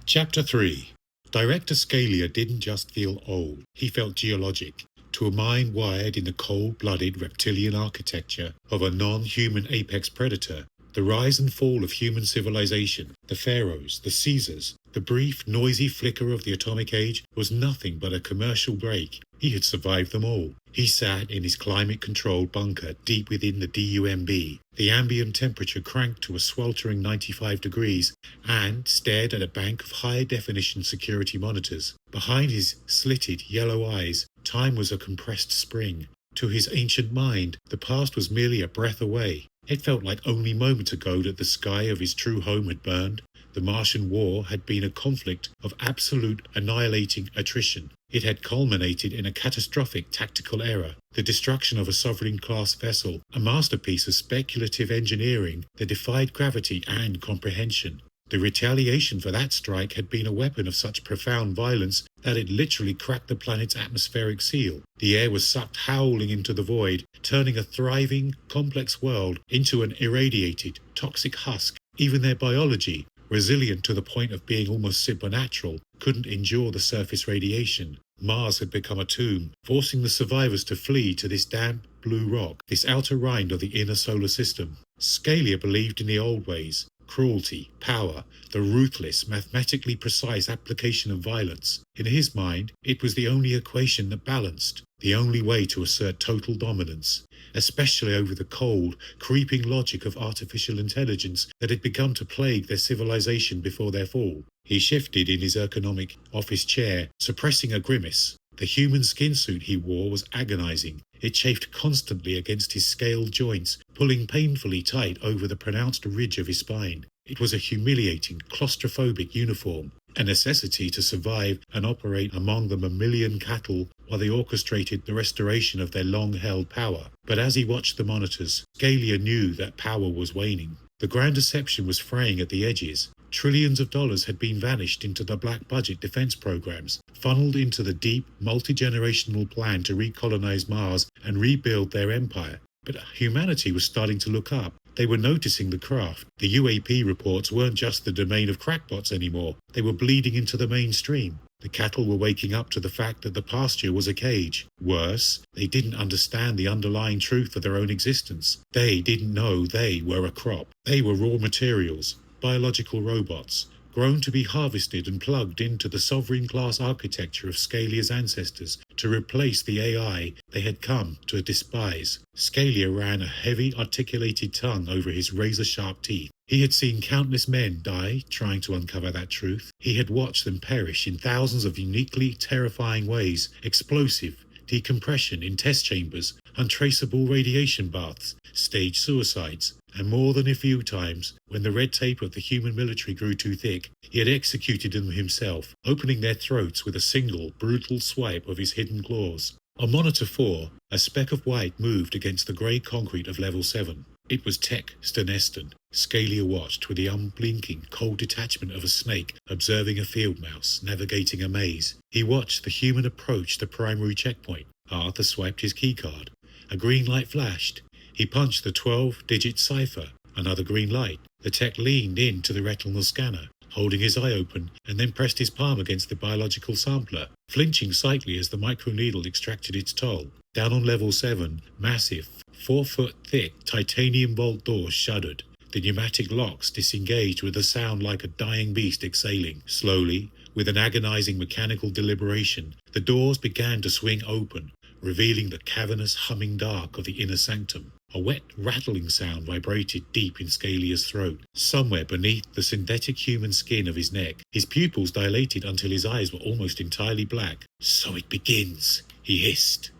Chapter 3. Director Scalia didn't just feel old, he felt geologic. To a mind wired in the cold-blooded reptilian architecture of a non-human apex predator, the rise and fall of human civilization, the pharaohs, the Caesars, the brief, noisy flicker of the atomic age was nothing but a commercial break. He had survived them all. He sat in his climate-controlled bunker deep within the DUMB, the ambient temperature cranked to a sweltering 95 degrees, and stared at a bank of high-definition security monitors. Behind his slitted yellow eyes, time was a compressed spring. To his ancient mind, the past was merely a breath away. It felt like only moments ago that the sky of his true home had burned. The Martian War had been a conflict of absolute annihilating attrition. It had culminated in a catastrophic tactical error, the destruction of a sovereign-class vessel, a masterpiece of speculative engineering that defied gravity and comprehension. The retaliation for that strike had been a weapon of such profound violence that it literally cracked the planet's atmospheric seal. The air was sucked howling into the void, turning a thriving, complex world into an irradiated, toxic husk. Even their biology, resilient to the point of being almost supernatural, couldn't endure the surface radiation. Mars had become a tomb, forcing the survivors to flee to this damp blue rock, this outer rind of the inner solar system. Scalia believed in the old ways. Cruelty, power, the ruthless, mathematically precise application of violence. In his mind, it was the only equation that balanced, the only way to assert total dominance, especially over the cold, creeping logic of artificial intelligence that had begun to plague their civilization before their fall. He shifted in his ergonomic office chair, suppressing a grimace. The human skin suit he wore was agonizing. It chafed constantly against his scaled joints, pulling painfully tight over the pronounced ridge of his spine. It was a humiliating, claustrophobic uniform, a necessity to survive and operate among the mammalian cattle while they orchestrated the restoration of their long-held power. But as he watched the monitors, Scalia knew that power was waning. The grand deception was fraying at the edges. Trillions of dollars had been vanished into the black budget defense programs, funneled into the deep, multi-generational plan to recolonize Mars and rebuild their empire. But humanity was starting to look up. They were noticing the craft. The UAP reports weren't just the domain of crackpots anymore. They were bleeding into the mainstream. The cattle were waking up to the fact that the pasture was a cage. Worse, they didn't understand the underlying truth of their own existence. They didn't know they were a crop. They were raw materials. Biological robots, grown to be harvested and plugged into the sovereign-class architecture of Scalia's ancestors to replace the AI they had come to despise. Scalia ran a heavy, articulated tongue over his razor-sharp teeth. He had seen countless men die trying to uncover that truth. He had watched them perish in thousands of uniquely terrifying ways: explosive, decompression in test chambers, untraceable radiation baths, staged suicides, and more than a few times, when the red tape of the human military grew too thick, he had executed them himself, opening their throats with a single, brutal swipe of his hidden claws. On Monitor 4, a speck of white moved against the grey concrete of Level 7. It was Tech Steneston. Scalia watched with the unblinking, cold detachment of a snake observing a field mouse navigating a maze. He watched the human approach the primary checkpoint. Arthur swiped his keycard. A green light flashed. He punched the 12-digit cipher. Another green light. The tech leaned into the retinal scanner, holding his eye open, and then pressed his palm against the biological sampler, flinching slightly as the microneedle extracted its toll. Down on Level 7, massive, 4-foot-thick titanium vault doors shuddered. The pneumatic locks disengaged with a sound like a dying beast exhaling. Slowly, with an agonizing mechanical deliberation, the doors began to swing open, revealing the cavernous humming dark of the inner sanctum. A wet, rattling sound vibrated deep in Scalia's throat, somewhere beneath the synthetic human skin of his neck. His pupils dilated until his eyes were almost entirely black. "So it begins," he hissed.